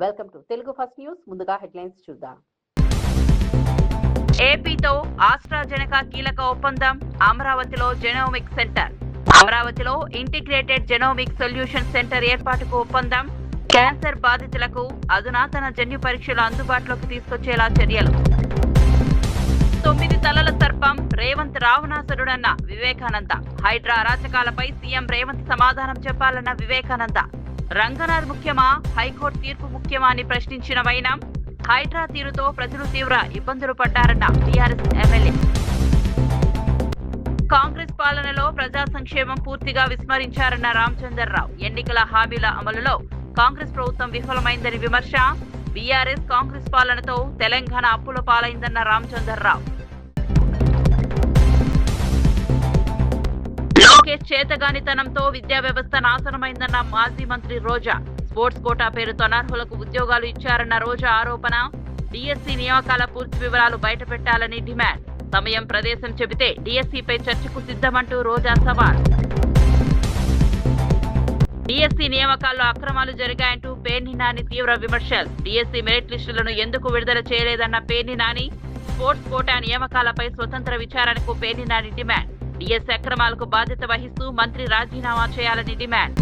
Welcome to Telugu first news. ముందుగా headlines చూద్దాం. ఏపీతో AstraZeneca కీలక ఒప్పందం. అమరావతిలో జెనోమిక్ సెంటర్. అమరావతిలో ఇంటిగ్రేటెడ్ జెనోమిక్ సొల్యూషన్ సెంటర్ ఏర్పాటుకు ఒప్పందం. క్యాన్సర్ బాధితులకు అధునాతన జన్యు పరీక్షలు అందుబాటులోకి తీసుకొచ్చేలా చర్యలు. 9 తలల సర్పం రేవంత్ రావణాసురుడన్న వివేకానంద. హైడ్రా అరాచకాలపై సీఎం రేవంత్ సమాధానం చెప్పాలన్న వివేకానంద. రంగనాథ్ ముఖ్యమా, హైకోర్టు తీర్పు ముఖ్యమా అని ప్రశ్నించిన వైనం. హైడ్రా తీరుతో ప్రజలు తీవ్ర ఇబ్బందులు పడ్డారన్న టీఆర్ఎస్ ఎమ్మెల్యే. కాంగ్రెస్ పాలనలో ప్రజా సంక్షేమం పూర్తిగా విస్మరించారన్న రామచంద్రరావు. ఎన్నికల హామీల అమలులో కాంగ్రెస్ ప్రభుత్వం విఫలమైందని విమర్శ. బీఆర్ఎస్ కాంగ్రెస్ పాలనతో తెలంగాణ అప్పుల పాలైందన్న రామచంద్రరావు. లోకేష్ చేతగానితనంతో విద్యా వ్యవస్థ నాశనమైందన్న మాజీ మంత్రి రోజా. స్పోర్ట్స్ కోటా పేరుతో అనర్హులకు ఉద్యోగాలు ఇచ్చారన్న రోజా ఆరోపణ. డిఎస్సి నియామకాల పూర్తి వివరాలు బయటపెట్టాలని డిమాండ్. సమయం ప్రదేశం చెబితే డిఎస్సిపై చర్చకు సిద్ధమంటూ రోజా సవాల్. డిఎస్సి నియామకాల్లో అక్రమాలు జరిగాయంటూ పేర్ని నాని తీవ్ర విమర్శలు. డిఎస్సి మెరిట్ లిస్టులను ఎందుకు విడుదల చేయలేదన్న పేర్ని నాని. స్పోర్ట్స్ కోటా నియామకాలపై స్వతంత్ర విచారణకు పేర్ని నాని డిమాండ్. డిఎస్సి అక్రమాలకు బాధ్యత వహిస్తూ మంత్రి రాజీనామా చేయాలని డిమాండ్.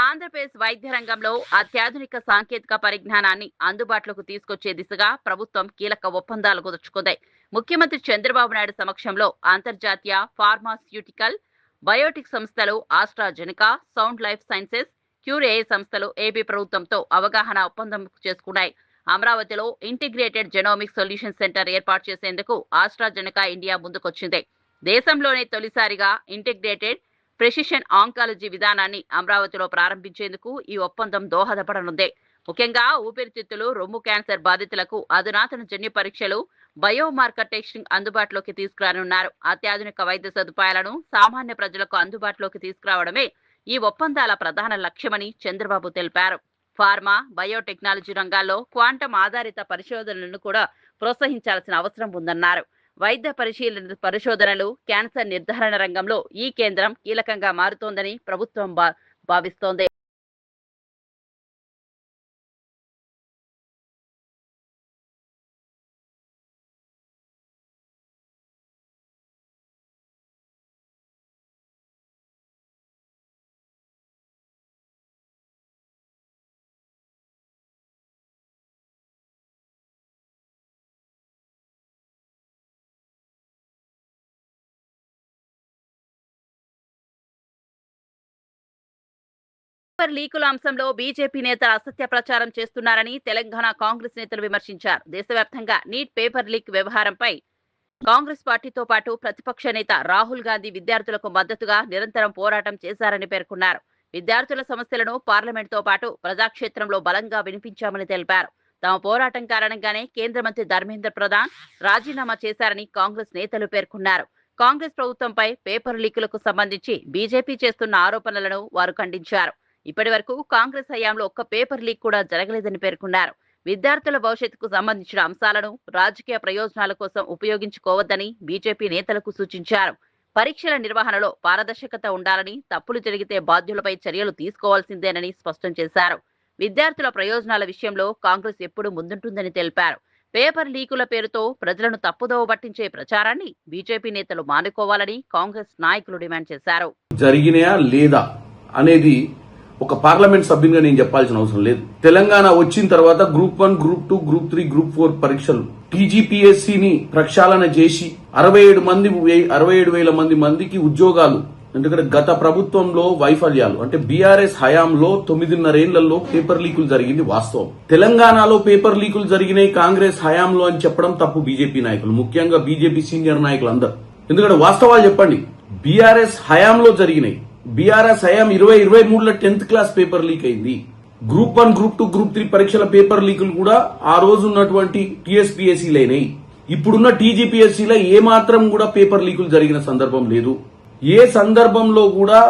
ఆంధ్రప్రదేశ్ వైద్య రంగంలో అత్యాధునిక సాంకేతిక పరిజ్ఞానాన్ని అందుబాటులోకి తీసుకొచ్చే దిశగా ప్రభుత్వం కీలక ఒప్పందాలు కుదుర్చుకుంది. ముఖ్యమంత్రి చంద్రబాబు నాయుడు సమక్షంలో అంతర్జాతీయ ఫార్మాస్యూటికల్, బయోటిక్ సంస్థలు ఆస్ట్రాజెనెకా, సౌండ్ లైఫ్ సైన్సెస్, క్యూరేఏ సంస్థలు ఏపీ ప్రభుత్వంతో అవగాహన ఒప్పందం చేసుకున్నాయి. అమరావతిలో ఇంటిగ్రేటెడ్ జెనోమిక్ సొల్యూషన్ సెంటర్ ఏర్పాటు చేసేందుకు ఆస్ట్రాజెనెకా ఇండియా ముందుకొచ్చింది. దేశంలోనే తొలిసారిగా ఇంటిగ్రేటెడ్ ప్రెసిషన్ ఆంకాలజీ విధానాన్ని అమరావతిలో ప్రారంభించేందుకు ఈ ఒప్పందం దోహదపడనుంది. ముఖ్యంగా ఊపిరితిత్తులు, రొమ్ము క్యాన్సర్ బాధితులకు అధునాతన జన్యు పరీక్షలు, బయోమార్కర్ టెస్టింగ్ అందుబాటులోకి తీసుకురానున్నారు. అత్యాధునిక వైద్య సదుపాయాలను సామాన్య ప్రజలకు అందుబాటులోకి తీసుకురావడమే ఈ ఒప్పందాల ప్రధాన లక్ష్యమని చంద్రబాబు తెలిపారు. ఫార్మా, బయోటెక్నాలజీ రంగాల్లో క్వాంటం ఆధారిత పరిశోధనలను కూడా ప్రోత్సహించాల్సిన అవసరం ఉందన్నారు. వైద్య పరిశోధనలు, క్యాన్సర్ నిర్ధారణ రంగంలో ఈ కేంద్రం కీలకంగా మారుతోందని ప్రభుత్వం భావిస్తోంది. పేపర్ లీకుల అంశంలో బీజేపీ నేతలు అసత్య ప్రచారం చేస్తున్నారని తెలంగాణ కాంగ్రెస్ నేతలు విమర్శించారు. దేశవ్యాప్తంగా నీట్ పేపర్ లీక్ వ్యవహారంపై కాంగ్రెస్ పార్టీతో పాటు ప్రతిపక్ష నేత రాహుల్ గాంధీ విద్యార్థులకు మద్దతుగా నిరంతరం పోరాటం చేశారని పేర్కొన్నారు. విద్యార్థుల సమస్యలను పార్లమెంట్తో పాటు ప్రజాక్షేత్రంలో బలంగా వినిపించామని తెలిపారు. తమ పోరాటం కారణంగానే కేంద్ర మంత్రి ధర్మేంద్ర ప్రధాన్ రాజీనామా చేశారని కాంగ్రెస్ నేతలు పేర్కొన్నారు. కాంగ్రెస్ ప్రభుత్వంపై పేపర్ లీకులకు సంబంధించి బీజేపీ చేస్తున్న ఆరోపణలను వారు ఖండించారు. ఇప్పటి వరకు కాంగ్రెస్ హయాంలో ఒక్క పేపర్ లీక్ కూడా జరగలేదని పేర్కొన్నారు. విద్యార్థుల భవిష్యత్తుకు సంబంధించిన అంశాలను రాజకీయ ప్రయోజనాల కోసం ఉపయోగించుకోవద్దని బీజేపీ నేతలకు సూచించారు. పరీక్షల నిర్వహణలో పారదర్శకత ఉండాలని, తప్పులు జరిగితే బాధ్యులపై చర్యలు తీసుకోవాల్సిందేనని స్పష్టం చేశారు. విద్యార్థుల ప్రయోజనాల విషయంలో కాంగ్రెస్ ఎప్పుడూ ముందుంటుందని తెలిపారు. పేపర్ లీకుల పేరుతో ప్రజలను తప్పుదోవ పట్టించే ప్రచారాన్ని బీజేపీ నేతలు మానుకోవాలని కాంగ్రెస్ నాయకులు డిమాండ్ చేశారు. జరిగినాయా లేదా అనేది ఒక పార్లమెంట్ సభ్యునిగా నేను చెప్పాల్సిన అవసరం లేదు. తెలంగాణ వచ్చిన తర్వాత గ్రూప్ 1, గ్రూప్ 2, గ్రూప్ 3, గ్రూప్ 4 పరీక్షలు టీజీపీఎస్సీని ప్రక్షాళన చేసి 67,000 మందికి ఉద్యోగాలు. ఎందుకంటే గత ప్రభుత్వంలో వైఫల్యాలు అంటే బీఆర్ఎస్ హయాంలో 9.5 ఏళ్లలో పేపర్ లీకులు జరిగింది వాస్తవం. తెలంగాణలో పేపర్ లీకులు జరిగినాయి కాంగ్రెస్ హయాంలో అని చెప్పడం తప్పు బీజేపీ నాయకులు, ముఖ్యంగా బీజేపీ సీనియర్ నాయకులు అందరూ. ఎందుకంటే వాస్తవాలు చెప్పండి. బీఆర్ఎస్ హయాంలో జరిగినాయి. బీఆర్ఎస్ హయాం 2023లో 10th క్లాస్ పేపర్ లీక్ అయింది. గ్రూప్ 1, గ్రూప్ 2, గ్రూప్ 3 పరీక్షల పేపర్ లీకులు కూడా ఆ రోజు ఉన్నటువంటి టీఎస్పీఎస్సీలైనాయి. ఇప్పుడున్న టీజీపీఎస్సీలో ఏమాత్రం కూడా పేపర్ లీకులు జరిగిన సందర్భం లేదు. ఏ సందర్భంలో కూడా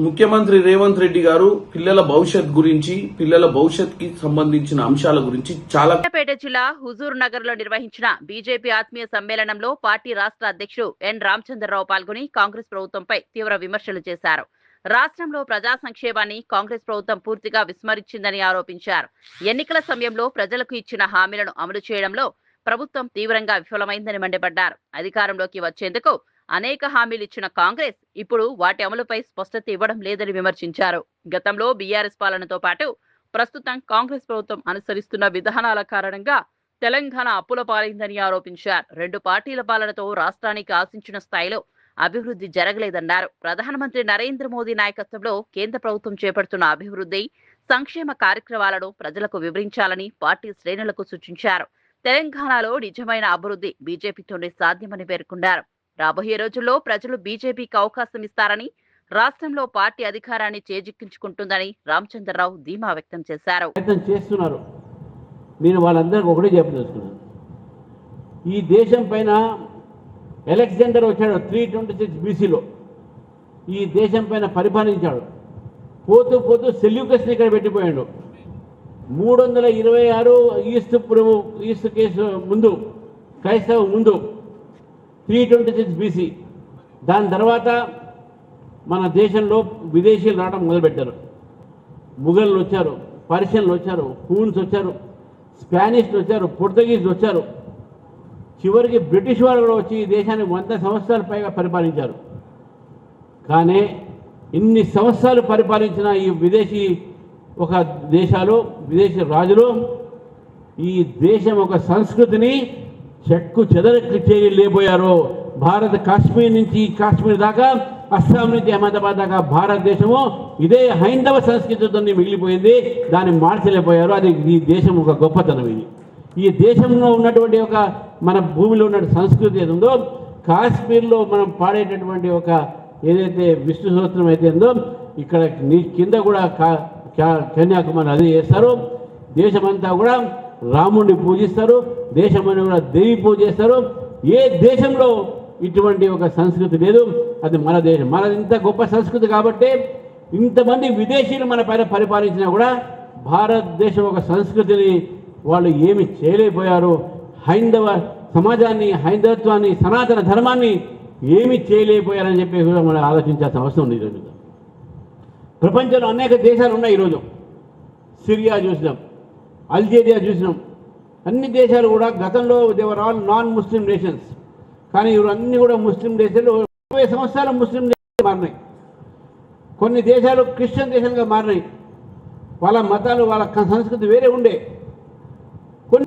ముఖ్యమంత్రి రేవంత్ రెడ్డి గారు పిల్లల భవిష్యత్ గురించి, పిల్లల భవిష్యత్ కి సంబంధించిన అంశాల గురించి చాలా. సూర్యాపేట జిల్లా హుజూర్ నగర్ లో నిర్వహించిన బీజేపీ ఆత్మీయ సమ్మేళనంలో పార్టీ రాష్ట్ర అధ్యక్షుడు ఎన్ రామచంద్రరావు పాల్గొని కాంగ్రెస్ ప్రభుత్వంపై తీవ్ర విమర్శలు చేశారు. రాష్ట్రంలో ప్రజా సంక్షేమాన్ని కాంగ్రెస్ ప్రభుత్వం పూర్తిగా విస్మరించిందని ఆరోపించారు. ఎన్నికల సమయంలో ప్రజలకు ఇచ్చిన హామీలను అమలు చేయడంలో ప్రభుత్వం తీవ్రంగా విఫలమైందని మండిపడ్డారు. అధికారంలోకి వచ్చేందుకు అనేక హామీలు ఇచ్చిన కాంగ్రెస్ ఇప్పుడు వాటి అమలుపై స్పష్టత ఇవ్వడం లేదని విమర్శించారు. గతంలో బీఆర్ఎస్ పాలనతో పాటు ప్రస్తుతం కాంగ్రెస్ ప్రభుత్వం అనుసరిస్తున్న విధానాల కారణంగా తెలంగాణ అప్పుల పాలైందని ఆరోపించారు. రెండు పార్టీల పాలనతో రాష్ట్రానికి ఆశించిన స్థాయిలో అభివృద్ధి జరగలేదన్నారు. ప్రధానమంత్రి నరేంద్ర మోదీ నాయకత్వంలో కేంద్ర ప్రభుత్వం చేపడుతున్న అభివృద్ధి సంక్షేమ కార్యక్రమాలను ప్రజలకు వివరించాలని పార్టీ శ్రేణులకు సూచించారు. తెలంగాణలో నిజమైన అభివృద్ధి బీజేపీతోనే సాధ్యమని పేర్కొన్నారు. రాబోయే రోజుల్లో ప్రజలు బీజేపీకి అవకాశం ఇస్తారని, రాష్ట్రంలో పార్టీ అధికారాన్ని చేజిక్కించుకుంటుందని రామచంద్రరావు ధీమా వ్యక్తం చేశారు. నేను వాళ్ళందరికీ ఒకటే చెప్పదలుచుకున్నాను. ఈ దేశం పైన అలెగ్జాండర్ వచ్చాడు 326 BCలో. ఈ దేశం పైన పరిపాలించాడు. పోతూ పోతూ సెల్యూకస్ని ఇక్కడ పెట్టిపోయాడు. 326 ఈస్ట్ కేసు ముందు, క్రైస్తవ ముందు 326 BC. దాని తర్వాత మన దేశంలో విదేశీయులు రావడం మొదలుపెట్టారు. ముఘళ్ళు వచ్చారు, పర్షియన్లు వచ్చారు, హూన్స్ వచ్చారు, స్పానిష్లు వచ్చారు, పోర్చుగీస్ వచ్చారు. చివరికి బ్రిటిష్ వాళ్ళు కూడా వచ్చి ఈ దేశాన్ని 100 సంవత్సరాల పైగా పరిపాలించారు. కానీ ఇన్ని సంవత్సరాలు పరిపాలించిన ఈ విదేశీ విదేశీ రాజులు ఈ దేశం ఒక సంస్కృతిని చెక్కు చెదరకు చేయలేకపోయారు. కాశ్మీర్ నుంచి కాశ్మీర్ దాకా, అస్సాం నుంచి అహ్మదాబాద్ దాకా భారతదేశము ఇదే హైందవ సంస్కృతితో మిగిలిపోయింది. దాన్ని మార్చలేకపోయారు. అది ఈ దేశం ఒక గొప్పతనం. ఇది ఈ దేశంలో ఉన్నటువంటి మన భూమిలో ఉన్న సంస్కృతి ఏది ఉందో, కాశ్మీర్లో మనం పాడేటటువంటి ఏదైతే విష్ణు సూత్రం అయితే ఉందో, ఇక్కడ కింద కూడా కన్యాకుమారి అదే చేస్తారు. దేశమంతా కూడా రాముడిని పూజిస్తారు. దేశమని కూడా దేవి పూజ చేస్తారు. ఏ దేశంలో ఇటువంటి సంస్కృతి లేదు. అది మన దేశం. మనది ఇంత గొప్ప సంస్కృతి కాబట్టి ఇంతమంది విదేశీయులు మన పైన పరిపాలించినా కూడా భారతదేశం సంస్కృతిని వాళ్ళు ఏమి చేయలేకపోయారు. హైందవ సమాజాన్ని, హైందవత్వాన్ని, సనాతన ధర్మాన్ని ఏమి చేయలేకపోయారని చెప్పి కూడా మనం ఆలోచించాల్సిన అవసరం ఉంది. ఈరోజు ప్రపంచంలో అనేక దేశాలు ఉన్నాయి. ఈరోజు సిరియా చూసినాం, అల్జీరియా చూసినాం. అన్ని దేశాలు కూడా గతంలో దేవర్ ఆల్ నాన్ ముస్లిం నేషన్స్. కానీ ఇవన్నీ కూడా ముస్లిం దేశాలు 20 సంవత్సరాలు ముస్లిం దేశాలు మారినాయి. కొన్ని దేశాలు క్రిస్టియన్ దేశాలుగా మారినాయి. వాళ్ళ మతాలు, వాళ్ళ సంస్కృతి వేరే ఉండే.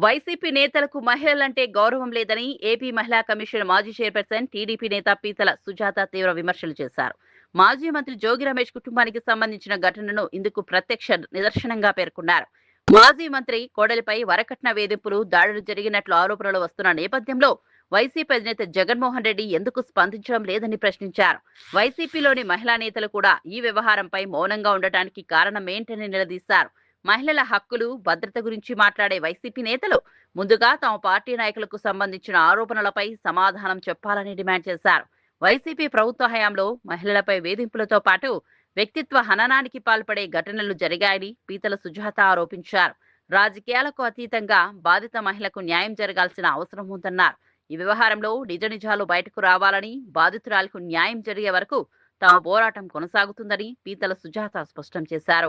వైసీపీ నేతలకు మహిళలంటే గౌరవం లేదని ఏపీ మహిళా కమిషన్ మాజీ చైర్పర్సన్ టీడీపీ నేత పీతల సుజాత తీవ్ర విమర్శలు చేశారు. మాజీ మంత్రి జోగి రమేష్ కుటుంబానికి సంబంధించిన ఘటనను ఇందుకు ప్రత్యక్ష నిదర్శనంగా పేర్కొన్నారు. మాజీ మంత్రి కోడలిపై వరకట్న వేధింపులు, దాడులు జరిగినట్లు ఆరోపణలు వస్తున్న నేపథ్యంలో వైసీపీ అధినేత జగన్మోహన్ రెడ్డి ఎందుకు స్పందించడం లేదని ప్రశ్నించారు. వైసీపీలోని మహిళా నేతలు కూడా ఈ వ్యవహారంపై మౌనంగా ఉండటానికి కారణం ఏంటని నిలదీశారు. మహిళల హక్కులు, భద్రత గురించి మాట్లాడే వైసీపీ నేతలు ముందుగా తమ పార్టీ నాయకులకు సంబంధించిన ఆరోపణలపై సమాధానం చెప్పాలని డిమాండ్ చేశారు. వైసీపీ ప్రభుత్వ హయాంలో మహిళలపై వేధింపులతో పాటు వ్యక్తిత్వ హననానికి పాల్పడే ఘటనలు జరిగాయని పీతల సుజాత ఆరోపించారు. రాజకీయాలకు అతీతంగా బాధిత మహిళకు న్యాయం జరగాల్సిన అవసరం ఉందన్నారు. ఈ వ్యవహారంలో నిజాలు బయటకు రావాలని, బాధితురాలకు న్యాయం జరిగే వరకు తమ పోరాటం కొనసాగుతుందని పీతల సుజాత స్పష్టం చేశారు.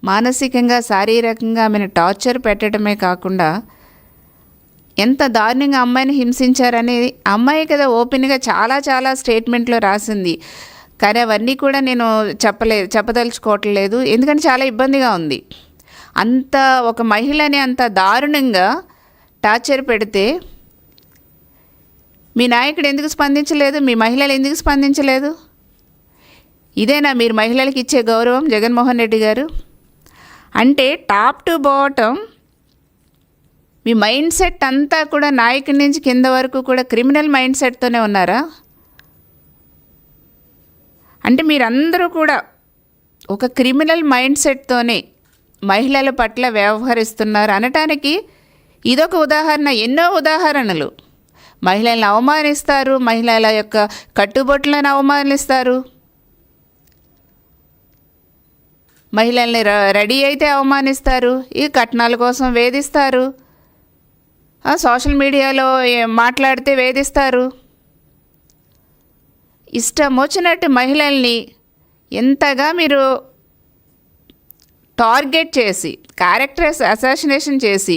మానసికంగా, శారీరకంగా ఆమెను టార్చర్ పెట్టడమే కాకుండా ఎంత దారుణంగా అమ్మాయిని హింసించారనేది అమ్మాయి కదా ఓపెన్గా చాలా స్టేట్మెంట్లో రాసింది. కానీ అవన్నీ కూడా నేను చెప్పదలుచుకోవట్లేదు. ఎందుకంటే చాలా ఇబ్బందిగా ఉంది. అంత ఒక మహిళని అంత దారుణంగా టార్చర్ పెడితే మీ నాయకుడు ఎందుకు స్పందించలేదు? మీ మహిళలు ఎందుకు స్పందించలేదు? ఇదేనా మీరు మహిళలకు ఇచ్చే గౌరవం జగన్మోహన్ రెడ్డి గారు? అంటే top to bottom me mind set అంతా కూడా నాయకుడి నుంచి కింద వరకు కూడా క్రిమినల్ మైండ్ సెట్తోనే ఉన్నారా? అంటే మీరందరూ కూడా ఒక క్రిమినల్ మైండ్ సెట్తోనే మహిళల పట్ల వ్యవహరిస్తున్నారు అనటానికి ఇదొక ఉదాహరణ. ఎన్నో ఉదాహరణలు. మహిళలను అవమానిస్తారు, మహిళల యొక్క కట్టుబొట్లను అవమానిస్తారు, మహిళల్ని రెడీ అయితే అవమానిస్తారు, ఈ కట్నాల కోసం వేధిస్తారు, సోషల్ మీడియాలో మాట్లాడితే వేధిస్తారు. ఇష్టం వచ్చినట్టు మహిళల్ని ఎంతగా మీరు టార్గెట్ చేసి క్యారెక్టర్ అసాసినేషన్ చేసి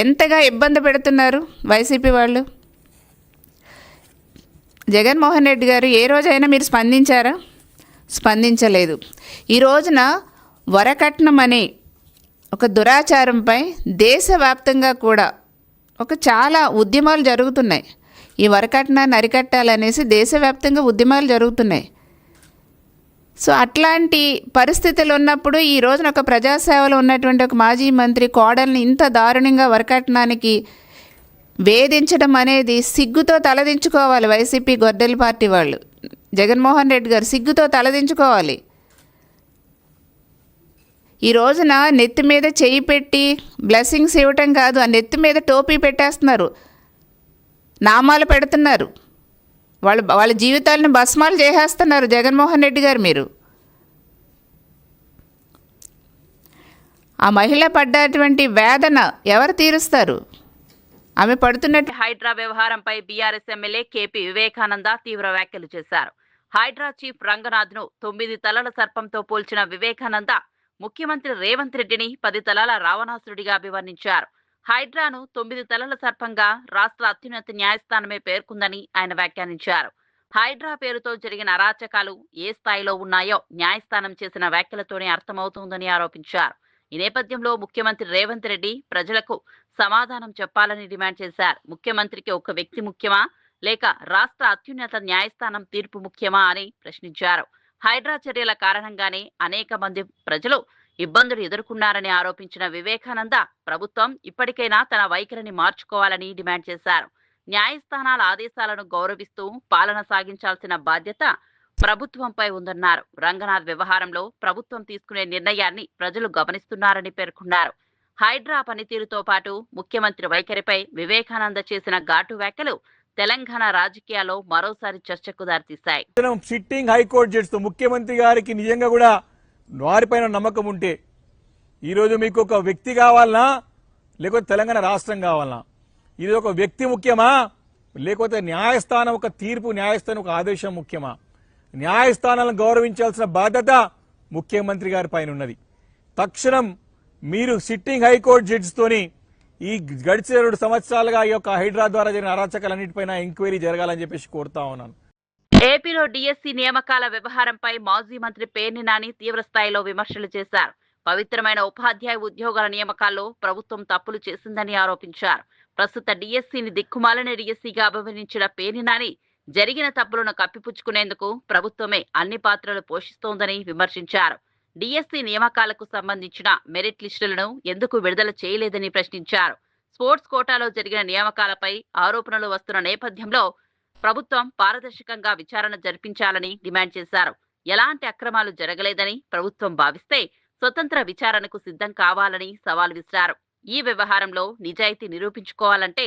ఎంతగా ఇబ్బంది పెడుతున్నారు వైసీపీ వాళ్ళు. జగన్మోహన్ రెడ్డి గారు ఏ రోజైనా మీరు స్పందించారా? స్పందించలేదు. ఈ రోజున వరకట్నం అనే ఒక దురాచారంపై దేశవ్యాప్తంగా కూడా చాలా ఉద్యమాలు జరుగుతున్నాయి. ఈ వరకట్నాన్ని అరికట్టాలనేసి దేశవ్యాప్తంగా ఉద్యమాలు జరుగుతున్నాయి. సో అట్లాంటి పరిస్థితులు ఉన్నప్పుడు ఈ రోజున ఒక ప్రజాసేవలో ఉన్నటువంటి ఒక మాజీ మంత్రి కోడల్ని ఇంత దారుణంగా వరకట్నానికి వేధించడం అనేది సిగ్గుతో తలదించుకోవాలి. వైసీపీ గొడ్డలి పార్టీ వాళ్ళు, జగన్మోహన్ రెడ్డి గారు సిగ్గుతో తలదించుకోవాలి. ఈ రోజున నెత్తి మీద చెయ్యి పెట్టి బ్లెస్సింగ్స్ ఇవ్వటం కాదు, ఆ నెత్తి మీద టోపీ పెట్టేస్తున్నారు, నామాలు పెడుతున్నారు, వాళ్ళ జీవితాలను భస్మాలు చేసేస్తున్నారు జగన్మోహన్ రెడ్డి గారు. మీరు ఆ మహిళ పడ్డటువంటి వేదన ఎవరు తీరుస్తారు? ఆమె పడుతున్నట్టు. హైడ్రా వ్యవహారంపై బీఆర్ఎస్ ఎమ్మెల్యే కేపీ వివేకానంద తీవ్ర వ్యాఖ్యలు చేశారు. హైడ్రా చీఫ్ రంగనాథ్ను 9 తలల సర్పంతో పోల్చిన వివేకానంద ముఖ్యమంత్రి రేవంత్ రెడ్డిని 10 తలల రావణాసురుడిగా అభివర్ణించారు. హైడ్రాను 9 తలల సర్పంగా రాష్ట్ర అత్యున్నత న్యాయస్థానమే పేర్కొందని ఆయన వ్యాఖ్యానించారు. హైడ్రా పేరుతో జరిగిన అరాచకాలు ఏ స్థాయిలో ఉన్నాయో న్యాయస్థానం చేసిన వ్యాఖ్యలతోనే అర్థమవుతోందని ఆరోపించారు. ఈ నేపథ్యంలో ముఖ్యమంత్రి రేవంత్ రెడ్డి ప్రజలకు సమాధానం చెప్పాలని డిమాండ్ చేశారు. ముఖ్యమంత్రికి ఒక వ్యక్తి ముఖ్యమా లేక రాష్ట్ర అత్యున్నత న్యాయస్థానం తీర్పు ముఖ్యమా అని ప్రశ్నించారు. హైడ్రా చర్యల కారణంగానే అనేక మంది ప్రజలు ఇబ్బందులు ఎదుర్కొన్నారని ఆరోపించిన వివేకానంద ప్రభుత్వం ఇప్పటికైనా తన వైఖరిని మార్చుకోవాలని డిమాండ్ చేశారు. న్యాయస్థానాల ఆదేశాలను గౌరవిస్తూ పాలన సాగించాల్సిన బాధ్యత ప్రభుత్వంపై ఉందన్నారు. రంగనాథ్ వ్యవహారంలో ప్రభుత్వం తీసుకునే నిర్ణయాన్ని ప్రజలు గమనిస్తున్నారని పేర్కొన్నారు. హైడ్రా పనితీరుతో పాటు ముఖ్యమంత్రి వైఖరిపై వివేకానంద చేసిన ఘాటు వ్యాఖ్యలు తెలంగాణ రాజకీయాల్లో మరోసారి చర్చకు దారితీశాయి. సిట్టింగ్ హైకోర్టు జడ్జితో ముఖ్యమంత్రి గారికి నిజంగా కూడా వారిపైన నమ్మకం ఉంటే ఈరోజు మీకు ఒక వ్యక్తి కావాలనా లేకపోతే తెలంగాణ రాష్ట్రం కావాలనా? ఇది ఒక వ్యక్తి ముఖ్యమా లేకపోతే న్యాయస్థానం ఒక తీర్పు, న్యాయస్థానం ఒక ఆదేశం ముఖ్యమా? న్యాయస్థానాలను గౌరవించాల్సిన బాధ్యత ముఖ్యమంత్రి గారి పైన ఉన్నది. తక్షణం మీరు సిట్టింగ్ హైకోర్టు జడ్జితోని ఈ గడిచిన 2 సంవత్సరాలుగా ఈ యొక్క హైడ్రా ద్వారా జరిగిన అరాచకాలన్నింటిపైన ఎంక్వైరీ జరగాలని చెప్పేసి కోరుతా ఉన్నాను. ఏపీలో డిఎస్సి నియామకాల వ్యవహారంపై మాజీ మంత్రి పేర్ని నాని తీవ్ర స్థాయిలో విమర్శలు చేశారు. పవిత్రమైన ఉపాధ్యాయ ఉద్యోగాల నియామకాల్లో ప్రభుత్వం తప్పులు చేసిందని ఆరోపించారు. ప్రస్తుత డిఎస్సిని దిక్కుమాలని డిఎస్సిగా అభివర్ణించిన పేర్ని నాని జరిగిన తప్పులను కప్పిపుచ్చుకునేందుకు ప్రభుత్వమే అన్ని పాత్రలు పోషిస్తోందని విమర్శించారు. డిఎస్సి నియామకాలకు సంబంధించిన మెరిట్ లిస్టులను ఎందుకు విడుదల చేయలేదని ప్రశ్నించారు. స్పోర్ట్స్ కోటాలో జరిగిన నియామకాలపై ఆరోపణలు వస్తున్న నేపథ్యంలో ప్రభుత్వం పారదర్శకంగా విచారణ జరిపించాలని డిమాండ్ చేశారు. ఎలాంటి అక్రమాలు జరగలేదని ప్రభుత్వం భావిస్తే స్వతంత్ర విచారణకు సిద్ధం కావాలని సవాల్ విసిరారు. ఈ వ్యవహారంలో నిజాయితీ నిరూపించుకోవాలంటే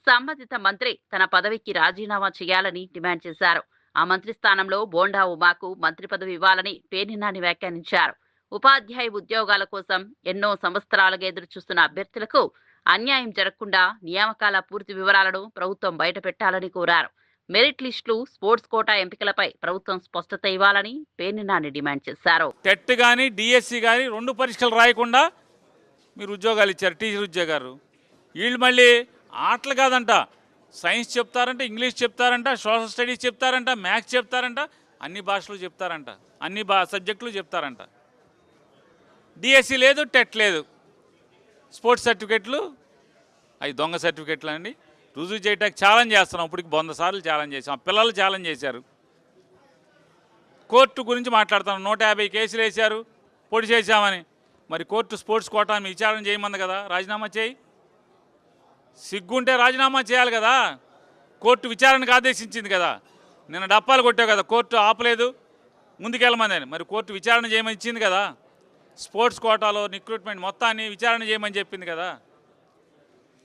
సంబంధిత మంత్రి తన పదవికి రాజీనామా చేయాలని డిమాండ్ చేశారు. ఆ మంత్రి స్థానంలో బోండా ఉమాకు మంత్రి పదవి ఇవ్వాలని పేర్ని నాని వ్యాఖ్యానించారు. ఉపాధ్యాయ ఉద్యోగాల కోసం ఎన్నో సంవత్సరాలుగా ఎదురుచూస్తున్న అభ్యర్థులకు అన్యాయం జరగకుండా నియామకాల పూర్తి వివరాలను ప్రభుత్వం బయటపెట్టాలని కోరారు. మెరిట్ లిస్టులు, స్పోర్ట్స్ కోటా ఎంపికలపై ప్రభుత్వం స్పష్టత ఇవ్వాలని పేర్ని నాని డిమాండ్ చేశారు. టెట్ కానీ డిఎస్సి కానీ 2 పరీక్షలు రాయకుండా మీరు ఉద్యోగాలు ఇచ్చారు, టీచర్ ఉద్యోగాలు. వీళ్ళు మళ్ళీ ఆటలు కాదంట, సైన్స్ చెప్తారంట, ఇంగ్లీష్ చెప్తారంట, సోషల్ స్టడీస్ చెప్తారంట, మ్యాథ్స్ చెప్తారంట, అన్ని భాషలు చెప్తారంట, అన్ని సబ్జెక్టులు చెప్తారంట. డిఎస్సి లేదు, టెట్ లేదు, స్పోర్ట్స్ సర్టిఫికెట్లు అవి దొంగ సర్టిఫికెట్లు అండి. రుజువు చేయడానికి ఛాలెంజ్ చేస్తున్నాం. ఇప్పటికి 100 సార్లు ఛాలెంజ్ చేసాం. పిల్లలు ఛాలెంజ్ చేశారు. కోర్టు గురించి మాట్లాడుతున్నాం. 150 కేసులు వేశారు, పొడి చేశామని. మరి కోర్టు స్పోర్ట్స్ కోటాను విచారణ చేయమంది కదా, రాజీనామా చేయి. సిగ్గుంటే రాజీనామా చేయాలి కదా. కోర్టు విచారణకు ఆదేశించింది కదా. నిన్న డప్పాలు కొట్టావు కదా, కోర్టు ఆపలేదు, ముందుకెళ్ళమని. మరి కోర్టు విచారణ చేయమని ఇచ్చింది కదా. స్పోర్ట్స్ కోటాలో రిక్రూట్మెంట్ మొత్తాన్ని విచారణ చేయమని చెప్పింది కదా.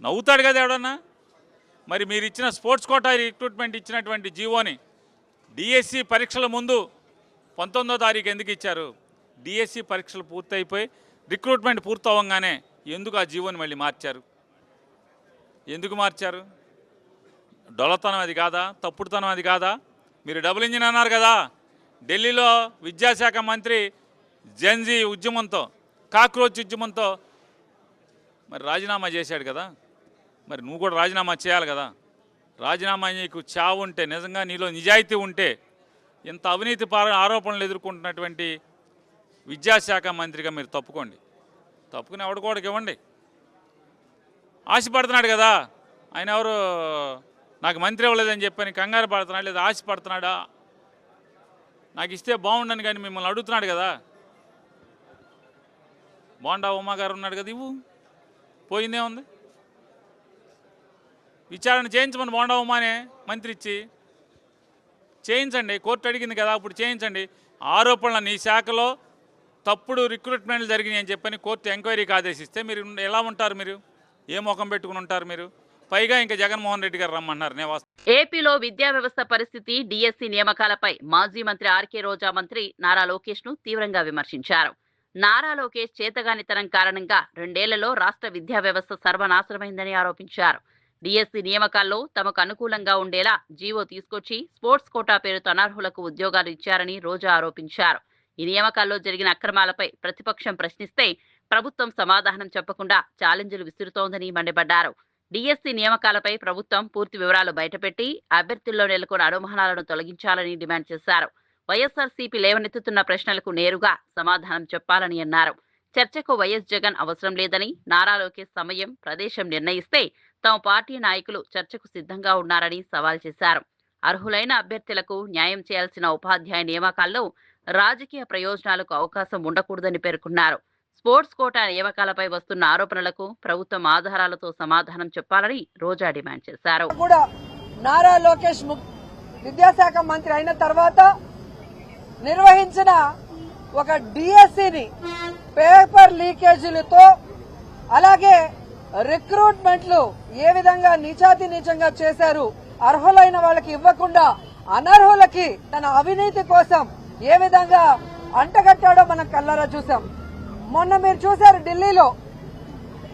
నవ్వుతాడు కదా ఎవడన్నా. మరి మీరు ఇచ్చిన స్పోర్ట్స్ కోటా రిక్రూట్మెంట్ ఇచ్చినటువంటి జీవోని డిఎస్సి పరీక్షల ముందు 19వ తారీఖు ఎందుకు ఇచ్చారు? డిఎస్సి పరీక్షలు పూర్తయిపోయి రిక్రూట్మెంట్ పూర్తవగానే ఎందుకు ఆ జీవోని మళ్ళీ మార్చారు? ఎందుకు మార్చారు? డొల్లతనం అది కాదా? తప్పుడుతనం అది కాదా? మీరు డబుల్ ఇంజిన్ అన్నారు కదా, ఢిల్లీలో విద్యాశాఖ మంత్రి జెన్జీ ఉద్యమంతో, కాక్రోచ్ ఉద్యమంతో మరి రాజీనామా చేశాడు కదా, మరి నువ్వు కూడా రాజీనామా చేయాలి కదా. రాజీనామా నీకు చావు ఉంటే, నిజంగా నీలో నిజాయితీ ఉంటే, ఇంత అవినీతి ఆరోపణలు ఎదుర్కొంటున్నటువంటి విద్యాశాఖ మంత్రిగా మీరు తప్పుకోండి. తప్పుకుని ఎవడుకోవడానికి ఇవ్వండి. ఆశపడుతున్నాడు కదా ఆయన, ఎవరు నాకు మంత్రి ఇవ్వలేదని చెప్పని కంగారు పడుతున్నాడు, లేదా ఆశపడుతున్నాడా, నాకు ఇస్తే బాగుండని కానీ మిమ్మల్ని అడుగుతున్నాడు కదా. బోండా ఉమా గారు ఉన్నాడు కదా, ఇవ్వు, పోయిందే ఉంది. విచారణ చేయించమని బోండా ఉమానే మంత్రి ఇచ్చి చేయించండి. కోర్టు అడిగింది కదా, అప్పుడు చేయించండి. ఆరోపణలు నీ శాఖలో తప్పుడు రిక్రూట్మెంట్లు జరిగినాయి అని చెప్పని కోర్టు ఎంక్వైరీకి ఆదేశిస్తే మీరు ఎలా ఉంటారు? మీరు ఏ ముఖం పెట్టుకుని ఉంటారు? మీరు పైగా ఇంకా జగన్మోహన్ రెడ్డి గారు రమ్మన్నారు. ఏపీలో విద్యా వ్యవస్థ పరిస్థితి, డిఎస్సి నియామకాలపై మాజీ మంత్రి ఆర్కే రోజా మంత్రి నారా లోకేష్ ను తీవ్రంగా విమర్శించారు. నారా లోకేష్ చేతగానితనం కారణంగా 2 ఏళ్లలో రాష్ట్ర విద్యా వ్యవస్థ సర్వనాశనమైందని ఆరోపించారు. డిఎస్సి నియామకాల్లో తమకు అనుకూలంగా ఉండేలా జీవో తీసుకొచ్చి స్పోర్ట్స్ కోటా పేరుతో అనర్హులకు ఉద్యోగాలు ఇచ్చారని రోజా ఆరోపించారు. ఈ నియామకాల్లో జరిగిన అక్రమాలపై ప్రతిపక్షం ప్రశ్నిస్తే ప్రభుత్వం సమాధానం చెప్పకుండా ఛాలెంజ్లు విసురుతోందని మండిపడ్డారు. డిఎస్సి నియామకాలపై ప్రభుత్వం పూర్తి వివరాలు బయటపెట్టి అభ్యర్థుల్లో నెలకొన్న అనుమానాలను తొలగించాలని డిమాండ్ చేశారు. వైఎస్ఆర్సీపీ లేవనెత్తుతున్న ప్రశ్నలకు నేరుగా సమాధానం చెప్పాలని అన్నారు. చర్చకు వైఎస్ జగన్ అవసరం లేదని, నారా లోకేష్ సమయం, ప్రదేశం నిర్ణయిస్తే తమ పార్టీ నాయకులు చర్చకు సిద్ధంగా ఉన్నారని సవాల్ చేశారు. అర్హులైన అభ్యర్థులకు న్యాయం చేయాల్సిన ఉపాధ్యాయ నియామకాల్లో రాజకీయ ప్రయోజనాలకు అవకాశం ఉండకూడదని పేర్కొన్నారు. స్పోర్ట్స్ కోటా నియామకాలపై వస్తున్న ఆరోపణలకు ప్రభుత్వం ఆధారాలతో సమాధానం చెప్పాలని రోజా డిమాండ్ చేశారు. నారా లోకేష్ విద్యాశాఖ మంత్రి అయిన తర్వాత నిర్వహించిన ఒక డిఎస్సిని పేపర్ లీకేజీలతో, అలాగే రిక్రూట్మెంట్లు ఏ విధంగా నీచాతినీచంగా చేశారు, అర్హులైన వాళ్ళకి ఇవ్వకుండా అనర్హులకి తన అవినీతి కోసం ఏ విధంగా అంటగట్టాడో మనం కళ్ళారా చూసాం. మొన్న మీరు చూశారు, ఢిల్లీలో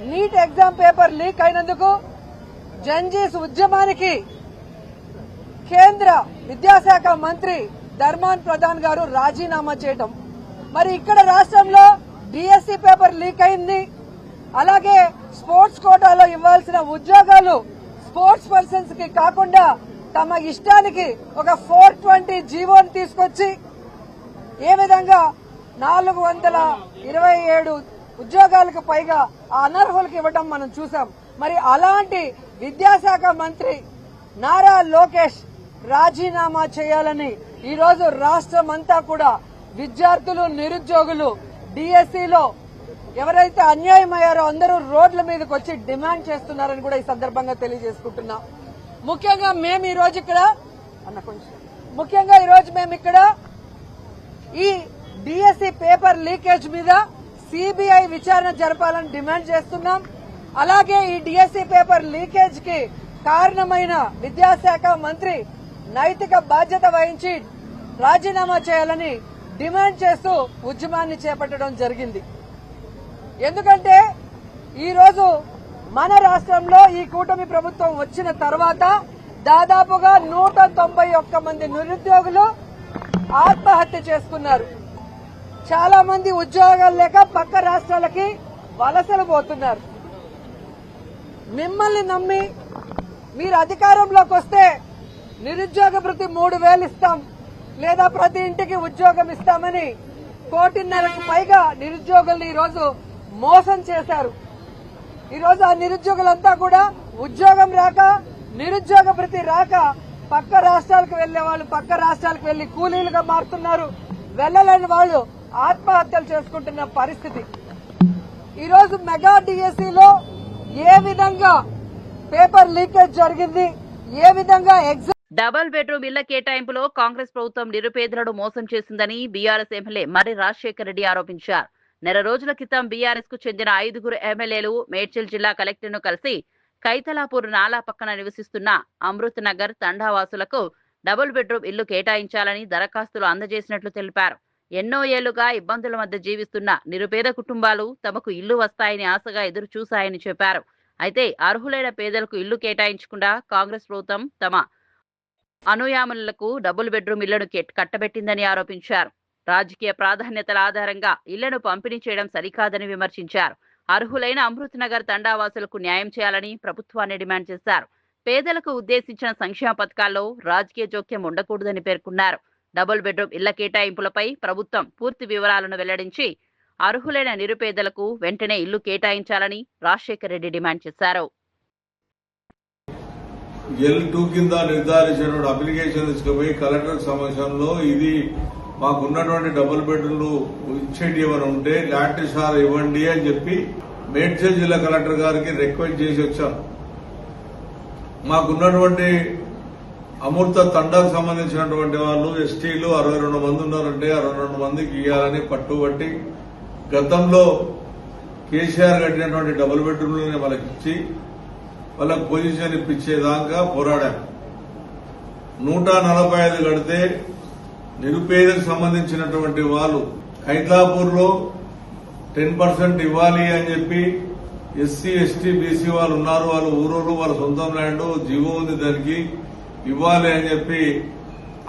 నీట్ ఎగ్జామ్ పేపర్ లీక్ అయినందుకు జంజీస్ ఉద్యమానికి కేంద్ర విద్యాశాఖ మంత్రి ధర్మాన్ ప్రధాన్ గారు రాజీనామా చేయటం. మరి ఇక్కడ రాష్ట్రంలో డిఎస్సి పేపర్ లీక్ అయింది. అలాగే స్పోర్ట్స్ కోటాలో ఇవ్వాల్సిన ఉద్యోగాలు స్పోర్ట్స్ పర్సన్స్ కి కాకుండా తమ ఇష్టానికి ఒక 420 జీవోని తీసుకొచ్చి ఏ విధంగా 427 ఉద్యోగాలకు పైగా ఆ అనర్హులకు ఇవ్వటం మనం చూసాం. మరి అలాంటి విద్యాశాఖ మంత్రి నారా లోకేష్ రాజీనామా చేయాలని ఈరోజు రాష్ట్రం అంతా కూడా విద్యార్థులు, నిరుద్యోగులు డిఎస్సిలో ఎవరైతే అన్యాయమయ్యారో అందరూ రోడ్ల మీదకి వచ్చి డిమాండ్ చేస్తున్నారని కూడా ఈ సందర్భంగా తెలియజేసుకుంటున్నాం. ముఖ్యంగా మేము ఈరోజు ఇక్కడ ఈ డిఎస్సి పేపర్ లీకేజ్ మీద సిబిఐ విచారణ జరపాలని డిమాండ్ చేస్తున్నాం. అలాగే ఈ డిఎస్సి పేపర్ లీకేజ్ కి కారణమైన విద్యాశాఖ మంత్రి నైతిక బాధ్యత వహించి రాజీనామా చేయాలని డిమాండ్ చేస్తూ ఉద్యమాన్ని చేపట్టడం జరిగింది. ఎందుకంటే ఈరోజు మన రాష్ట్రంలో ఈ కూటమి ప్రభుత్వం వచ్చిన తర్వాత దాదాపుగా 191 మంది నిరుద్యోగులు ఆత్మహత్య చేసుకున్నారు. చాలా మంది ఉద్యోగాలు లేక పక్క రాష్ట్రాలకి వలసలు పోతున్నారు. మిమ్మల్ని నమ్మి మీరు అధికారంలోకి వస్తే నిరుద్యోగ భృతి 3,000 ఇస్తాం, లేదా ప్రతి ఇంటికి ఉద్యోగం ఇస్తామని 1,50,00,000కు పైగా నిరుద్యోగుల్ని ఈరోజు మోసం చేశారు. ఈరోజు ఆ నిరుద్యోగులంతా కూడా ఉద్యోగం రాక, నిరుద్యోగ భృతి రాక పక్క రాష్ట్రాలకు వెళ్లే వాళ్ళు పక్క రాష్ట్రాలకు వెళ్లి కూలీలుగా మారుతున్నారు. వెళ్లలేని వాళ్ళు ఆత్మహత్యలు చేసుకుంటున్న పరిస్థితి. ఈరోజు మెగా డిఎస్సిలో ఏ విధంగా పేపర్ లీకేజ్ జరిగింది, ఏ విధంగా డబుల్ బెడ్రూమ్ ఇళ్ల కేటాయింపులో కాంగ్రెస్ ప్రభుత్వం నిరుపేదలను మోసం చేసిందని బీఆర్ఎస్ ఎమ్మెల్యే మర్రి రాజశేఖర్ రెడ్డి ఆరోపించారు. నెల రోజుల క్రితం బీఆర్ఎస్ కు చెందిన 5 ఎమ్మెల్యేలు మేడ్చల్ జిల్లా కలెక్టర్ ను కలిసి కైతలాపూర్ నాలా పక్కన నివసిస్తున్న అమృత్ నగర్ తండావాసులకు డబుల్ బెడ్రూమ్ ఇల్లు కేటాయించాలని దరఖాస్తులు అందజేసినట్లు తెలిపారు. ఎన్నో ఏళ్లుగా ఇబ్బందుల మధ్య జీవిస్తున్న నిరుపేద కుటుంబాలు తమకు ఇల్లు వస్తాయని ఆశగా ఎదురు చూశాయని చెప్పారు. అయితే అర్హులైన పేదలకు ఇల్లు కేటాయించకుండా కాంగ్రెస్ ప్రభుత్వం తమ అనుయాములకు డబుల్ బెడ్రూమ్ ఇళ్లను కట్టబెట్టిందని ఆరోపించారు. రాజకీయ ప్రాధాన్యతల ఆధారంగా ఇళ్లను పంపిణీ చేయడం సరికాదని విమర్శించారు. అర్హులైన అమృత్ నగర్ తండావాసులకు న్యాయం చేయాలని ప్రభుత్వాన్ని డిమాండ్ చేశారు. పేదలకు ఉద్దేశించిన సంక్షేమ పథకాల్లో రాజకీయ జోక్యం ఉండకూడదని పేర్కొన్నారు. డబుల్ బెడ్రూమ్ ఇళ్ల కేటాయింపులపై ప్రభుత్వం పూర్తి వివరాలను వెల్లడించి అర్హులైన నిరుపేదలకు వెంటనే ఇల్లు కేటాయించాలని రాజశేఖర్ రెడ్డి డిమాండ్ చేశారు. L2 కింద నిర్ధారించినటువంటి అప్లికేషన్ తీసుకుపోయి కలెక్టర్ సమక్షంలో ఇది మాకున్నటువంటి డబుల్ బెడ్రూమ్లు ఇచ్చేటి ఏమైనా ఉంటే లాటిసార్ ఇవ్వండి అని చెప్పి మేడ్చల్ జిల్లా కలెక్టర్ గారికి రిక్వెస్ట్ చేసి వచ్చాం. మాకున్నటువంటి అమృత తండాకు సంబంధించినటువంటి వాళ్ళు ఎస్టీలు 62 మంది ఉన్నారంటే 62 మందికి ఇవ్వాలని పట్టుబట్టి గతంలో కేసీఆర్ కట్టినటువంటి డబుల్ బెడ్రూమ్లని వాళ్ళకి ఇచ్చి వాళ్ళకు పొజిషన్ ఇప్పించేదాకా పోరాడాం. 145 కడితే నిరుపేదకు సంబంధించినటువంటి వాళ్ళు ఖైతాపూర్ లో 10% ఇవ్వాలి అని చెప్పి ఎస్సీ ఎస్టీ బీసీ వాళ్ళు ఉన్నారు. వాళ్ళు ఊరోళ్ళు వాళ్ళ సొంతం ల్యాండ్ జీవో ఉంది దానికి ఇవ్వాలి అని చెప్పి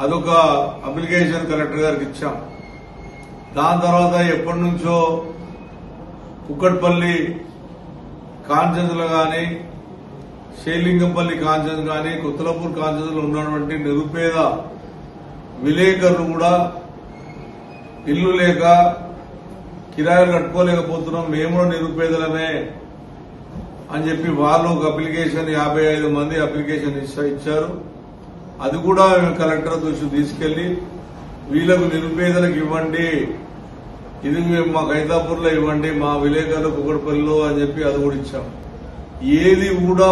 అదొక అప్లికేషన్ కలెక్టర్ గారికి ఇచ్చాం. దాని తర్వాత ఎప్పటి నుంచో కుక్కట్పల్లి కాన్సెన్స్లో కానీ షేలింగంపల్లి కాన్సెన్స్ కానీ కొత్తలపూర్ కాన్సెన్స్ లో ఉన్నటువంటి నిరుపేద విలేకరులు కూడా ఇల్లు లేక కిరాయిలు కట్టుకోలేకపోతున్నాం, మేము కూడా నిరుపేదలమే అని చెప్పి వాళ్ళు ఒక అప్లికేషన్ 55 మంది అప్లికేషన్ ఇచ్చారు. అది కూడా మేము కలెక్టర్ దృష్టికి తీసుకెళ్లి వీళ్ళకు నిరుపేదలకు ఇవ్వండి, ఇది మేము మా ఖైతాపూర్ లో ఇవ్వండి, మా విలేకరులు కుక్కడపల్లిలో అని చెప్పి అది కూడా ఇచ్చాం. ఏది కూడా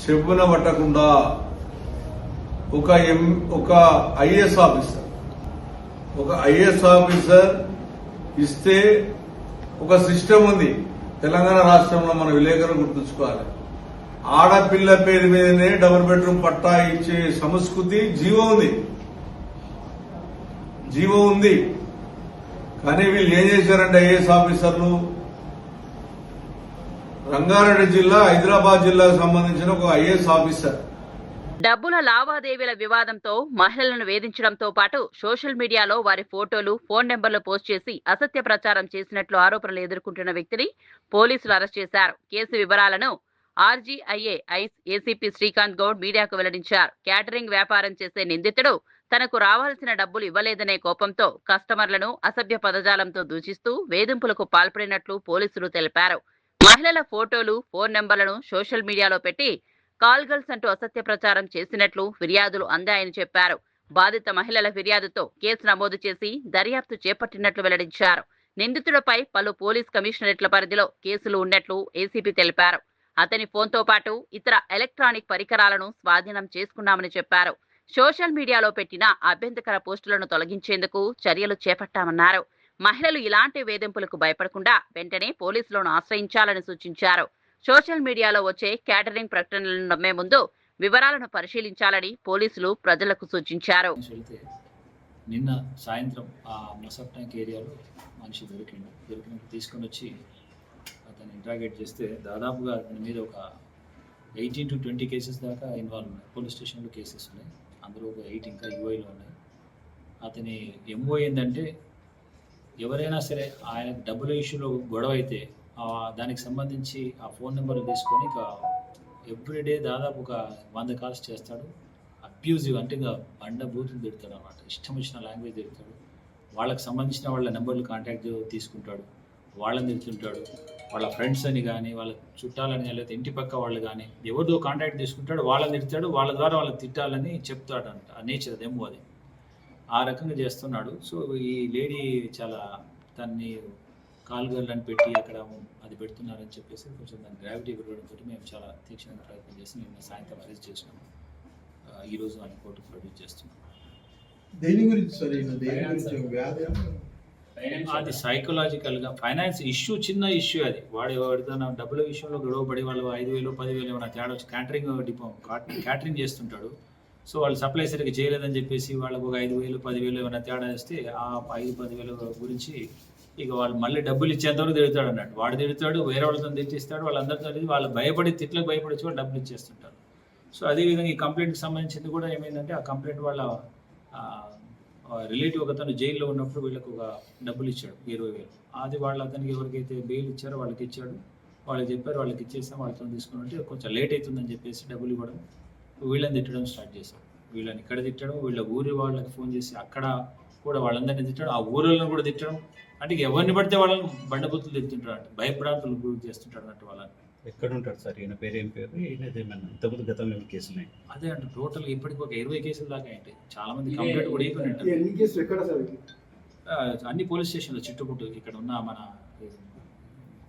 చెప్పున పట్టకుండా ఒక ఐఏఎస్ ఆఫీసర్ ఇస్తే ఒక సిస్టమ్ ఉంది తెలంగాణ రాష్ట్రంలో. మన విలేకరులు గుర్తుంచుకోవాలి, ఆడపిల్ల పేరు మీదనే డబుల్ బెడ్రూమ్ పట్టా ఇచ్చే సంస్కృతి జీవో ఉంది. కానీ వీళ్ళు ఏం చేశారంటే ఐఏఎస్ ఆఫీసర్లు రంగారెడ్డి జిల్లా హైదరాబాద్ జిల్లాకు సంబంధించిన ఒక ఐఏఎస్ ఆఫీసర్ డబ్బుల లావాదేవీల వివాదంతో మహిళలను వేధించడంతో పాటు సోషల్ మీడియాలో వారి ఫోటోలు, ఫోన్ నెంబర్లు పోస్ట్ చేసి అసత్య ప్రచారం చేసినట్లు ఆరోపణలు ఎదుర్కొంటున్న వ్యక్తిని పోలీసులు అరెస్ట్ చేశారు. కేసు వివరాలను ఆర్జీఐఏ ఏసీపీ శ్రీకాంత్ గౌడ్ మీడియాకు వెల్లడించారు. క్యాటరింగ్ వ్యాపారం చేసే నిందితుడు తనకు రావాల్సిన డబ్బులు ఇవ్వలేదనే కోపంతో కస్టమర్లను అసభ్య పదజాలంతో దూషిస్తూ వేధింపులకు పాల్పడినట్లు పోలీసులు తెలిపారు. మహిళల ఫోటోలు, ఫోన్ నెంబర్లను సోషల్ మీడియాలో పెట్టి కాల్ గర్ల్స్ అంటూ అసత్య ప్రచారం చేసినట్లు ఫిర్యాదులు అందాయని చెప్పారు. బాధిత మహిళల ఫిర్యాదుతో కేసు నమోదు చేసి దర్యాప్తు చేపట్టినట్లు వెల్లడించారు. నిందితుడిపై పలు పోలీస్ కమిషనరేట్ల పరిధిలో కేసులు ఉన్నట్లు ఏసీపీ తెలిపారు. అతని ఫోన్తో పాటు ఇతర ఎలక్ట్రానిక్ పరికరాలను స్వాధీనం చేసుకున్నామని చెప్పారు. సోషల్ మీడియాలో పెట్టిన అభ్యంతరకర పోస్టులను తొలగించేందుకు చర్యలు చేపట్టామన్నారు. మహిళలు ఇలాంటి వేధింపులకు భయపడకుండా వెంటనే పోలీసులను ఆశ్రయించాలని సూచించారు. సోషల్ మీడియాలో వచ్చే క్యాటరింగ్ ప్రకటనలను నమ్మే ముందు వివరాలను పరిశీలించాలని పోలీసులు ప్రజలకు సూచించారు. నిన్న సాయంత్రం ఆ మసప్ ట్యాంక్ ఏరియాలో మనిషి దొరికిన తీసుకొని వచ్చి అతను ఇంట్రాగేట్ చేస్తే దాదాపుగా అతని మీద ఒక 18 to 20 కేసెస్ దాకా ఇన్వాల్వ్ ఉన్నాయి. పోలీస్ స్టేషన్లో కేసెస్ ఉన్నాయి, అందులో ఒక 8 ఇంకా యూఐలో ఉన్నాయి. అతని ఎంఓ ఏంటంటే ఎవరైనా సరే ఆయన డబ్బుల ఇష్యూలో గొడవ అయితే దానికి సంబంధించి ఆ ఫోన్ నెంబర్లు తీసుకొని ఇక ఎవ్రీడే దాదాపు ఒక 100 కాల్స్ చేస్తాడు. అబ్యూజివ్ అంటే ఇంకా బండ బూతులు తిడతాడు అన్నమాట, ఇష్టం వచ్చిన లాంగ్వేజ్ తిడతాడు. వాళ్ళకి సంబంధించిన వాళ్ళ నెంబర్లు కాంటాక్ట్ తీసుకుంటాడు, వాళ్ళని తిడుతుంటాడు. వాళ్ళ ఫ్రెండ్స్ అని కానీ వాళ్ళ చుట్టాలని లేకపోతే ఇంటి పక్క వాళ్ళు కానీ ఎవరిదో కాంటాక్ట్ తీసుకుంటాడు, వాళ్ళని తిడతాడు, వాళ్ళ ద్వారా వాళ్ళని తిట్టాలని చెప్తాడంట. ఆ నేచర్ అదేమో అది ఆ రకంగా చేస్తున్నాడు. సో ఈ లేడీ చాలా దాన్ని కాల్ గర్ల్ అని పెట్టి అక్కడ అది పెడుతున్నారని చెప్పేసి కొంచెం దాని గ్రావిటీ పెరగడంతో మేము చాలా తీక్షణంగా ప్రయత్నం చేసి నిన్న సాయంత్రం అరెస్ట్ చేసినాము. ఈరోజు ఆయన కోర్టుకు ప్రొడ్యూస్ చేస్తున్నాం. అది సైకలాజికల్గా ఫైనాన్స్ ఇష్యూ, చిన్న ఇష్యూ అది. వాడు ఎవరిదైనా డబ్బుల విషయంలో గొడవపడి వాళ్ళు 5,000 10,000 ఏమైనా తేడా వచ్చి క్యాటరింగ్ చేస్తుంటాడు. సో వాళ్ళు సప్లై సరిగ్గా చేయలేదని చెప్పేసి వాళ్ళకు ఒక 5,000 10,000 ఏమైనా తేడా వేస్తే ఆ 5-10,000 గురించి ఇక వాళ్ళు మళ్ళీ డబ్బులు ఇచ్చేంతవరకు తిడతాడు అన్నట్టు. వాడు తిడతాడు, వేరే వాళ్ళతో తిట్టిస్తాడు, వాళ్ళందరితో వాళ్ళ భయపడి తిట్లకు భయపడి వాళ్ళు డబ్బులు ఇచ్చేస్తుంటారు. సో అదేవిధంగా ఈ కంప్లైంట్కి సంబంధించింది కూడా ఏమైందంటే ఆ కంప్లైంట్ వాళ్ళ రిలేటివ్ ఒకతను జైల్లో ఉన్నప్పుడు వీళ్ళకు ఒక డబ్బులు ఇచ్చాడు 20,000. అది వాళ్ళు అతనికి ఎవరికైతే బెయిల్ ఇచ్చారో వాళ్ళకి ఇచ్చాడు. వాళ్ళకి చెప్పారు, వాళ్ళకి ఇచ్చేసాం, వాళ్ళతో తీసుకుని ఉంటే కొంచెం లేట్ అవుతుందని చెప్పేసి డబ్బులు ఇవ్వడం, వీళ్ళని తిట్టడం స్టార్ట్ చేశారు. వీళ్ళని ఇక్కడ తిట్టడం, వీళ్ళ ఊరి వాళ్ళకి ఫోన్ చేసి అక్కడ కూడా వాళ్ళందరినీ తిట్టడం, ఆ ఊరిలో కూడా తిట్టడం. అంటే ఎవరిని పడితే వాళ్ళని బండబూతులు తిట్టుంటారు, అంటే భయప్రాంతులు గురి చేస్తుంటారు అన్నట్టు వాళ్ళని. ఎక్కడ ఉంటారు సార్ ఈయన పేరు? ఏం పేరు? ఈయనదేమన్నా ఇంతకుముందు గతంలో ఏమైనా కేసులు ఉన్నాయి? అదే అంటే టోటల్ ఇప్పటికి ఒక 20 కేసుల దాకా ఏంటి, చాలా మంది కంప్లైంట్ కూడా అయిపోయి ఉంటారు. అన్ని పోలీస్ స్టేషన్లో చుట్టుముట్టు ఇక్కడ ఉన్న మన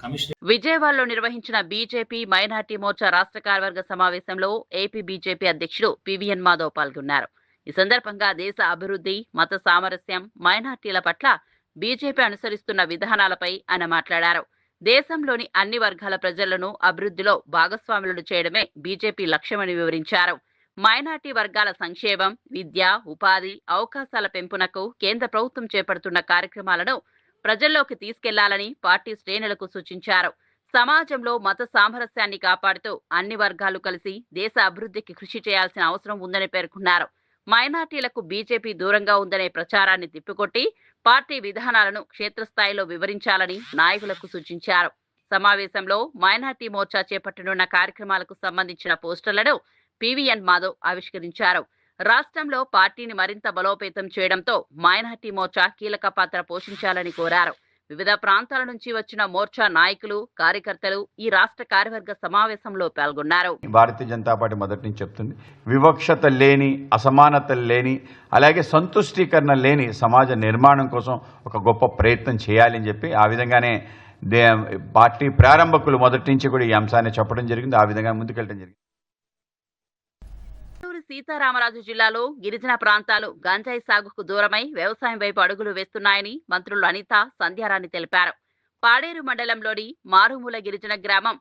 కమిషనర్. విజయవాడలో నిర్వహించిన బీజేపీ మైనార్టీ మోర్చా రాష్ట్ర కార్యవర్గ సమావేశంలో ఏపీ బీజేపీ అధ్యక్షుడు పివిఎన్ మాధవ్ పాల్గొన్నారు. ఈ సందర్భంగా దేశ అభివృద్ధి, మత సామరస్యం, మైనార్టీల పట్ల బీజేపీ అనుసరిస్తున్న విధానాలపై ఆయన మాట్లాడారు. దేశంలోని అన్ని వర్గాల ప్రజలను అభివృద్ధిలో భాగస్వాములను చేయడమే బీజేపీ లక్ష్యమని వివరించారు. మైనార్టీ వర్గాల సంక్షేమం, విద్య, ఉపాధి అవకాశాల పెంపునకు కేంద్ర ప్రభుత్వం చేపడుతున్న కార్యక్రమాలను ప్రజల్లోకి తీసుకెళ్లాలని పార్టీ శ్రేణులకు సూచించారు. సమాజంలో మత సామరస్యాన్ని కాపాడుతూ అన్ని వర్గాలు కలిసి దేశ అభివృద్ధికి కృషి చేయాల్సిన అవసరం ఉందని పేర్కొన్నారు. మైనార్టీలకు బీజేపీ దూరంగా ఉందనే ప్రచారాన్ని తిప్పికొట్టి పార్టీ విధానాలను క్షేత్రస్థాయిలో వివరించాలని నాయకులకు సూచించారు. సమావేశంలో మైనార్టీ మోర్చా చేపట్టనున్న కార్యక్రమాలకు సంబంధించిన పోస్టర్లను పివిఎన్ మాధవ్ ఆవిష్కరించారు. రాష్ట్రంలో పార్టీని మరింత బలోపేతం చేయడంతో మైనార్టీ మోర్చా కీలక పాత్ర పోషించాలని కోరారు. వివిధ ప్రాంతాల నుంచి వచ్చిన మోర్చా నాయకులు, కార్యకర్తలు ఈ రాష్ట్ర కార్యవర్గ సమావేశంలో పాల్గొన్నారు. భారతీయ జనతా పార్టీ మొదటి నుంచి చెప్తుంది, వివక్షత లేని, అసమానతలు లేని, అలాగే సంతుష్టీకరణ లేని సమాజ నిర్మాణం కోసం ఒక గొప్ప ప్రయత్నం చేయాలని చెప్పి ఆ విధంగానే పార్టీ ప్రారంభకులు మొదటి నుంచి కూడా ఈ అంశాన్ని చెప్పడం జరిగింది. ఆ విధంగా ముందుకెళ్ళడం జరిగింది. సీతారామరాజు జిల్లాలో గిరిజన ప్రాంతాలు గంజాయి సాగుకు దూరమై వ్యవసాయం వైపు అడుగులు వేస్తున్నాయని మంత్రులు అనిత, సంధ్యారాణి తెలిపారు. పాడేరు మండలంలోని మారుమూల గిరిజన గ్రామం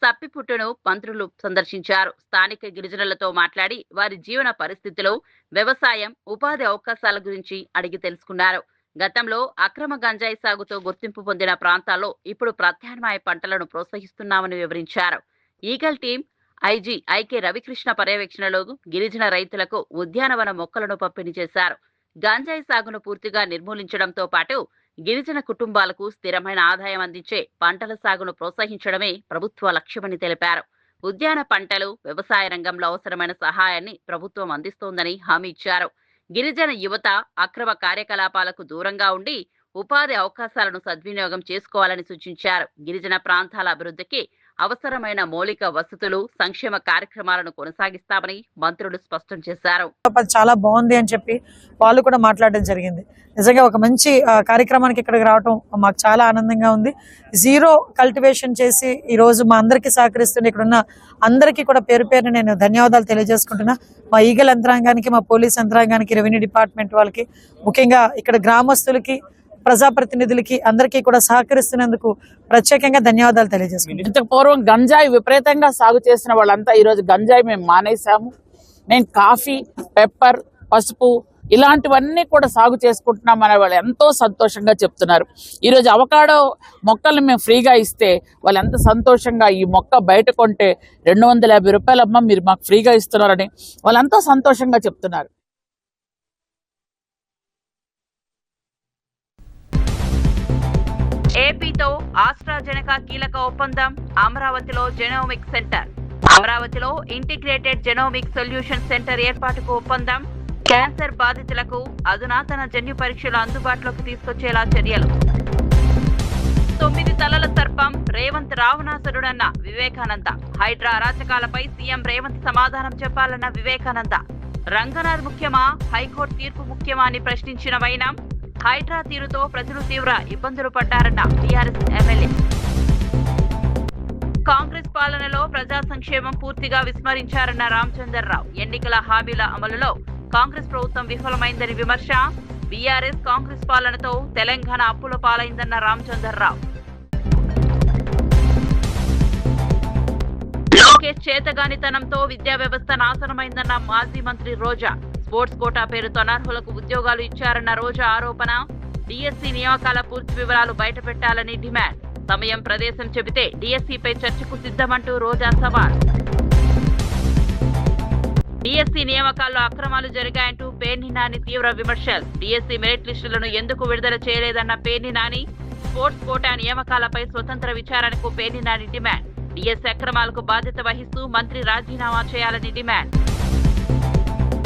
సప్పిపుట్టును మంత్రులు సందర్శించారు. స్థానిక గిరిజనులతో మాట్లాడి వారి జీవన పరిస్థితులు, వ్యవసాయం, ఉపాధి అవకాశాల గురించి అడిగి తెలుసుకున్నారు. గతంలో అక్రమ గంజాయి సాగుతో గుర్తింపు పొందిన ప్రాంతాల్లో ఇప్పుడు ప్రత్యామ్నాయ పంటలను ప్రోత్సహిస్తున్నామని వివరించారు. Eagle team IG IK Ravikrishna పర్యవేక్షణలో గిరిజన రైతులకు ఉద్యానవన మొక్కలను పంపిణీ చేశారు. గంజాయి సాగును పూర్తిగా నిర్మూలించడంతో పాటు గిరిజన కుటుంబాలకు స్థిరమైన ఆదాయం అందించే పంటల సాగును ప్రోత్సహించడమే ప్రభుత్వ లక్ష్యమని తెలిపారు. ఉద్యాన పంటలు, వ్యవసాయ రంగంలో అవసరమైన సహాయాన్ని ప్రభుత్వం అందిస్తోందని హామీ ఇచ్చారు. గిరిజన యువత అక్రమ కార్యకలాపాలకు దూరంగా ఉండి ఉపాధి అవకాశాలను సద్వినియోగం చేసుకోవాలని సూచించారు. గిరిజన ప్రాంతాల అభివృద్ధికి అవసరమైన మౌలిక వసతులు, సంక్షేమ కార్యక్రమాలను కొనసాగిస్తామని మంత్రులు స్పష్టం చేశారు. చాలా బాగుంది అని చెప్పి వాళ్ళు కూడా మాట్లాడడం జరిగింది. నిజంగా ఒక మంచి కార్యక్రమానికి ఇక్కడికి రావడం మాకు చాలా ఆనందంగా ఉంది. జీరో కల్టివేషన్ చేసి ఈ రోజు మా అందరికీ సహకరిస్తున్న ఇక్కడున్న అందరికీ కూడా పేరు పేరున నేను ధన్యవాదాలు తెలియజేసుకుంటున్నా. మా ఈగల్ యంత్రాంగానికి, మా పోలీస్ యంత్రాంగానికి, రెవెన్యూ డిపార్ట్మెంట్ వాళ్ళకి, ముఖ్యంగా ఇక్కడ గ్రామస్తులకి, ప్రజాప్రతినిధులకి అందరికీ కూడా సహకరిస్తున్నందుకు ప్రత్యేకంగా ధన్యవాదాలు తెలియజేసుకుంటున్నాను. ఇంతకు పూర్వం గంజాయి విపరీతంగా సాగు చేసిన వాళ్ళంతా ఈరోజు గంజాయి మేము మానేశాము. మేము కాఫీ, పెప్పర్, పసుపు ఇలాంటివన్నీ కూడా సాగు చేసుకుంటున్నాం అనే వాళ్ళు ఎంతో సంతోషంగా చెప్తున్నారు. ఈరోజు అవకాడో మొక్కల్ని మేము ఫ్రీగా ఇస్తే వాళ్ళు ఎంత సంతోషంగా, ఈ మొక్క బయట కొంటే 250 రూపాయలమ్మ మీరు మాకు ఫ్రీగా ఇస్తున్నారని వాళ్ళు ఎంతో సంతోషంగా చెప్తున్నారు. ఏపీతో ఆస్ట్రాజెనెకా కీలక ఒప్పందం. అమరావతిలో జెనోమిక్ సెంటర్. అమరావతిలో ఇంటిగ్రేటెడ్ జెనోమిక్ సొల్యూషన్ సెంటర్ ఏర్పాటుకు ఒప్పందం. క్యాన్సర్ బాధితులకు అధునాతన జన్యు పరీక్షలు అందుబాటులోకి తీసుకొచ్చేలా చర్యలు. 9 తలల సర్పం రేవంత్ రావణాసురుడన్న వివేకానంద. హైడ్రా అరాచకాలపై సీఎం రేవంత్ సమాధానం చెప్పాలన్న వివేకానంద. రంగనాథ్ ముఖ్యమా, హైకోర్టు తీర్పు ముఖ్యమా అని ప్రశ్నించిన వైనం. హైడ్రా తీరుతో ప్రజలు తీవ్ర ఇబ్బందులు పడ్డారన్న టీఆర్ఎస్ ఎమ్మెల్యే. కాంగ్రెస్ పాలనలో ప్రజా సంక్షేమం పూర్తిగా విస్మరించారన్న రామచంద్రరావు. ఎన్నికల హామీల అమలులో కాంగ్రెస్ ప్రభుత్వం విఫలమైందని విమర్శ. బీఆర్ఎస్ కాంగ్రెస్ పాలనతో తెలంగాణ అప్పుల పాలైందన్న రామచంద్రరావు. లోకేష్ చేతగానితనంతో విద్యా వ్యవస్థ నాశనమైందన్న మాజీ మంత్రి రోజా. స్పోర్ట్స్ కోటా పేరుతో అనర్హులకు ఉద్యోగాలు ఇచ్చారన్న రోజా ఆరోపణ. డిఎస్సీ నియామకాల పూర్తి వివరాలు బయటపెట్టాలని డిమాండ్. సమయం, ప్రదేశం చెబితే డిఎస్సీపై చర్చకు సిద్ధమంటూ రోజా సవాల్. డిఎస్సీ నియామకాల్లో అక్రమాలు జరిగాయంటూ పేర్ని నాని తీవ్ర విమర్శలు. డిఎస్సీ మెరిట్ లిస్టులను ఎందుకు విడుదల చేయలేదన్న పేర్ని నాని. స్పోర్ట్స్ కోటా నియామకాలపై స్వతంత్ర విచారణకు పేర్ని నాని డిమాండ్. డిఎస్సీ అక్రమాలకు బాధ్యత వహిస్తూ మంత్రి రాజీనామా చేయాలని డిమాండ్.